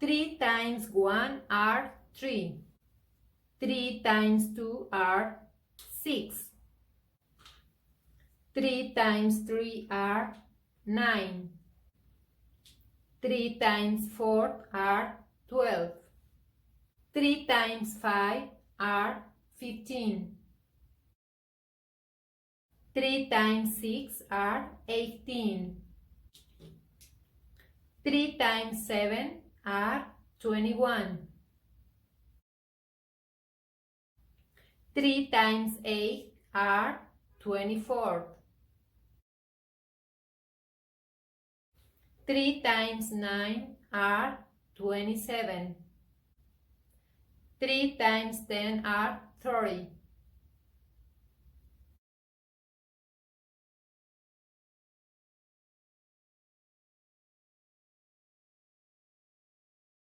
3 times 1 are 3. 3 times 2 are 6. 3 times 3 are 9. 3 times 4 are 12. 3 times 5 are 15. 3 times 6 are 18. 3 times 7 are 21. 3 times 8 are 24. 3 times 9 are 27. 3 times 10 are 30.